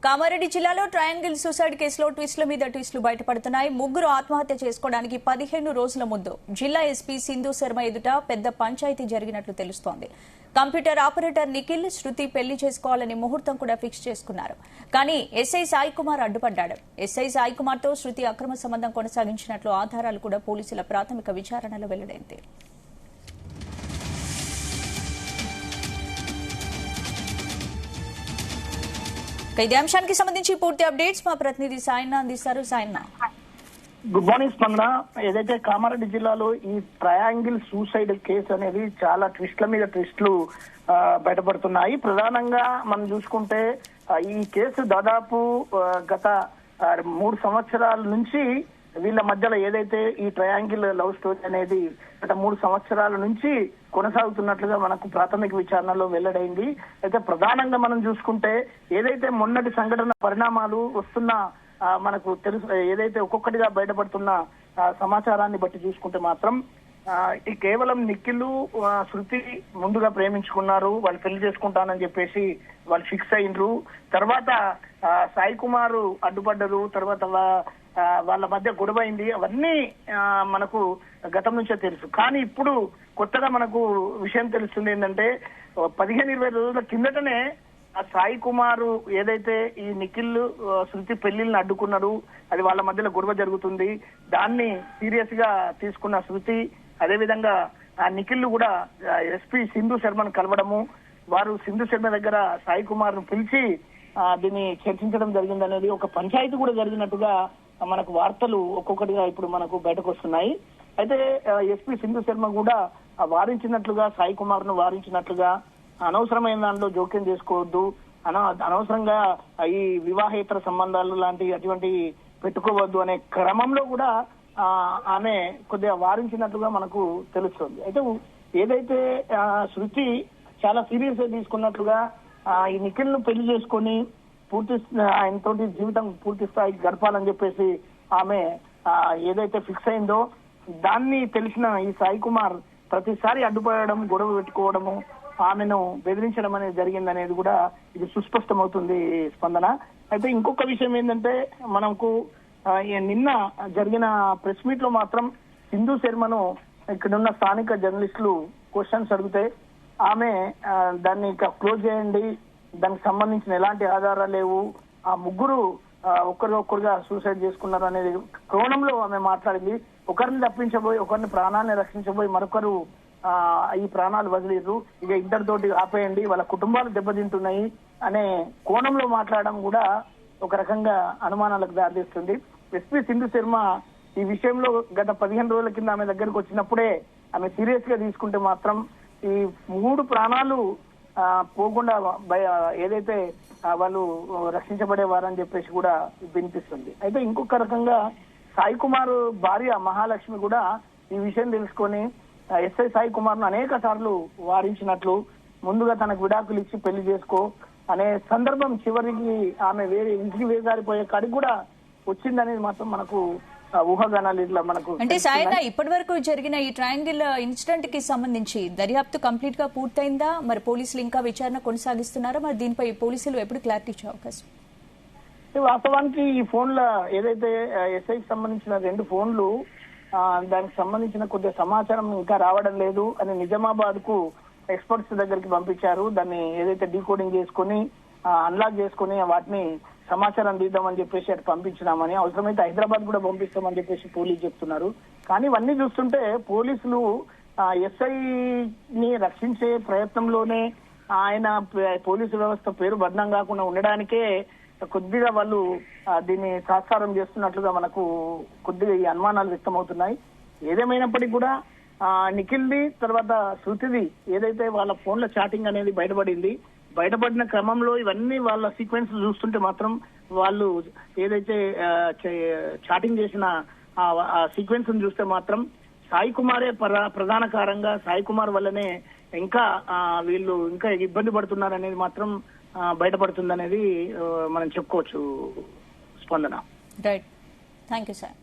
కామారెడ్డి జిల్లాలో triangle suicide కేసులో ట్విస్టుల మీద ట్విస్టులు బయటపడుతున్నాయి. ముగ్గురు ఆత్మహత్య చేసుకోవడానికి 15 రోజుల ముందు జిల్లా ఎస్పీ సింధు శర్మ ఎదుట పెద్ద పంచాయతీ జరిగినట్లు తెలుస్తోంది. కంప్యూటర్ ఆపరేటర్ నిఖిల్, శృతి పెళ్లి చేసుకోవాలని ముహూర్తం కూడా ఫిక్స్ చేసుకున్నారు. కానీ ఎస్ఐ సాయి కుమార్ అడ్డుపడ్డాడు. ఎస్ఐ సాయి కుమార్ తో శృతి అక్రమ సంబంధం కొనసాగించినట్లు ఆధారాలు కూడా పోలీసుల ప్రాథమిక విచారణలో వెల్లడైంది. ఇదే అంశానికి సంబంధించి పూర్తి అప్డేట్స్ మా ప్రతినిధి సాయన్న అందిస్తారు. సాయన్న, గుడ్ మార్నింగ్ స్పందన. ఏదైతే కామారెడ్డి జిల్లాలో ఈ ట్రయాంగిల్ సూసైడ్ కేసు అనేది చాలా ట్విస్ట్ల మీద ట్విస్టులు బయటపడుతున్నాయి. ప్రధానంగా మనం చూసుకుంటే ఈ కేసు దాదాపు గత 3 సంవత్సరాల నుంచి వీళ్ళ మధ్యలో ఏదైతే ఈ ట్రయాంగిల్ లవ్ స్టోరీ అనేది గత 3 సంవత్సరాల నుంచి కొనసాగుతున్నట్లుగా మనకు ప్రాథమిక విచారణలో వెల్లడైంది. అయితే ప్రధానంగా మనం చూసుకుంటే ఏదైతే మొన్నటి సంఘటన పరిణామాలు వస్తున్న మనకు తెలుసు, ఏదైతే ఒక్కొక్కటిగా బయటపడుతున్న సమాచారాన్ని బట్టి చూసుకుంటే మాత్రం ఈ కేవలం నిఖిల్, శృతి ముందుగా ప్రేమించుకున్నారు, వాళ్ళు పెళ్లి చేసుకుంటానని చెప్పేసి వాళ్ళు ఫిక్స్ అయినరు. తర్వాత సాయి కుమార్ అడ్డుపడ్డరు, తర్వాత వాళ్ళ మధ్య గొడవ అయింది. అవన్నీ మనకు గతం నుంచే తెలుసు. కానీ ఇప్పుడు కొత్తగా మనకు విషయం తెలుస్తుంది ఏంటంటే 15-20 రోజుల కిందటనే ఆ సాయి కుమార్ ఏదైతే ఈ నిఖిల్, శృతి పెళ్లిళ్ళని అడ్డుకున్నారు, అది వాళ్ళ మధ్యలో గొడవ జరుగుతుంది, దాన్ని సీరియస్ గా తీసుకున్న శృతి, అదేవిధంగా ఆ నిఖిల్ కూడా ఎస్పీ సింధు శర్మను కలవడము, వారు సింధు శర్మ దగ్గర సాయి కుమార్ ను పిలిచి దీన్ని చర్చించడం జరిగిందనేది, ఒక పంచాయతీ కూడా జరిగినట్టుగా మనకు వార్తలు ఒక్కొక్కటిగా ఇప్పుడు మనకు బయటకు వస్తున్నాయి. అయితే ఎస్పీ సింధు శర్మ కూడా వారించినట్లుగా, సాయి కుమార్ ను వారించినట్లుగా, అనవసరమైన దాంట్లో జోక్యం చేసుకోవద్దు, అనవసరంగా ఈ వివాహేతర సంబంధాలు లాంటి అటువంటి పెట్టుకోవద్దు అనే క్రమంలో కూడా ఆమె కొద్దిగా వారించినట్లుగా మనకు తెలుస్తుంది. అయితే ఏదైతే శృతి చాలా సీరియస్ గా తీసుకున్నట్లుగా ఈ నిఖిల్ ను పెళ్లి చేసుకొని ఆయనతోటి జీవితం పూర్తి స్థాయికి గడపాలని చెప్పేసి ఆమె ఏదైతే ఫిక్స్ అయిందో, దాన్ని తెలిసిన ఈ సాయి కుమార్ ప్రతిసారి అడ్డుపడడం, గొడవ పెట్టుకోవడము, ఆమెను బెదిరించడం అనేది జరిగిందనేది కూడా ఇది సుస్పష్టమవుతుంది స్పందన. అయితే ఇంకొక విషయం ఏంటంటే, మనకు నిన్న జరిగిన ప్రెస్ మీట్ లో మాత్రం సింధు శర్మను ఇక్కడున్న స్థానిక జర్నలిస్టులు క్వశ్చన్స్ అడిగితే ఆమె దాన్ని క్లోజ్ చేయండి, దానికి సంబంధించిన ఎలాంటి ఆధారాలు లేవు, ఆ ముగ్గురు ఒక్కరిగా సూసైడ్ చేసుకున్నారు అనేది కోణంలో ఆమె మాట్లాడింది. ఒకరిని తప్పించబోయి, ఒకరిని ప్రాణాన్ని రక్షించబోయి మరొకరు ఈ ప్రాణాలు వదిలేరు, ఇక ఇద్దరితోటి ఆపేయండి, వాళ్ళ కుటుంబాలు దెబ్బతింటున్నాయి అనే కోణంలో మాట్లాడడం కూడా ఒక రకంగా అనుమానాలకు దారితీస్తుంది. ఎస్పీ సింధు శర్మ ఈ విషయంలో గత 15 రోజుల కింద ఆమె దగ్గరకు వచ్చినప్పుడే ఆమె సీరియస్ గా తీసుకుంటే మాత్రం ఈ 3 ప్రాణాలు పోకుండా ఏదైతే వాళ్ళు రక్షించబడేవారని చెప్పేసి కూడా వినిపిస్తుంది. అయితే ఇంకొక రకంగా సాయి కుమార్ భార్య మహాలక్ష్మి కూడా ఈ విషయం తెలుసుకొని ఎస్ఐ సాయి కుమార్ ను అనేక సార్లు వారించినట్లు, ముందుగా తనకు విడాకులు ఇచ్చి పెళ్లి చేసుకో అనే సందర్భం చివరికి ఆమె వేరే ఇంటికి వేగారిపోయే కాడికి కూడా వచ్చిందనేది మాత్రం మనకు ఊహాగానాలు ఇట్లా మనకు. అంటే సాయన, ఇప్పటి వరకు జరిగిన ఈ ట్రయాంగిల్ ఇన్సిడెంట్ కి సంబంధించి దర్యాప్తు కంప్లీట్ గా పూర్తయిందా? మరి పోలీసులు ఇంకా విచారణ కొనసాగిస్తున్నారా? మరి దీనిపై పోలీసులు ఎప్పుడు క్లారిటీ ఇచ్చే అవకాశం? వాస్తవానికి ఈ ఫోన్ల ఏదైతే ఎస్ఐకి సంబంధించిన 2 ఫోన్లు, దానికి సంబంధించిన కొద్దిగా సమాచారం ఇంకా రావడం లేదు అని నిజామాబాద్ కు ఎక్స్పర్ట్స్ దగ్గరికి పంపించారు. దాన్ని ఏదైతే డీకోడింగ్ చేసుకుని అన్లాక్ చేసుకుని వాటిని సమాచారం తీద్దామని చెప్పేసి అటు పంపించినామని, అవసరమైతే హైదరాబాద్ కూడా పంపిస్తామని చెప్పేసి పోలీసు చెప్తున్నారు. కానీ ఇవన్నీ చూస్తుంటే పోలీసులు ఎస్ఐని రక్షించే ప్రయత్నంలోనే ఆయన పోలీసు వ్యవస్థ పేరు బదనం కాకుండా ఉండడానికే కొద్దిగా వాళ్ళు దీన్ని సాకారం చేస్తున్నట్లుగా మనకు కొద్దిగా ఈ అనుమానాలు వ్యక్తమవుతున్నాయి. ఏదేమైనప్పటికీ కూడా నిఖిల్ది తర్వాత శృతిది ఏదైతే వాళ్ళ ఫోన్ల చాటింగ్ అనేది బయటపడిన క్రమంలో ఇవన్నీ వాళ్ళ సీక్వెన్స్ చూస్తుంటే మాత్రం వాళ్ళు ఏదైతే చాటింగ్ చేసిన ఆ సీక్వెన్స్ చూస్తే మాత్రం సాయి కుమారే ప్రధాన కారణంగా, సాయి కుమార్ వల్లనే ఇంకా వీళ్ళు ఇంకా ఇబ్బంది పడుతున్నారనేది మాత్రం బయటపడుతుందనేది మనం చెప్పుకోవచ్చు స్పందన. Right, thank you sir.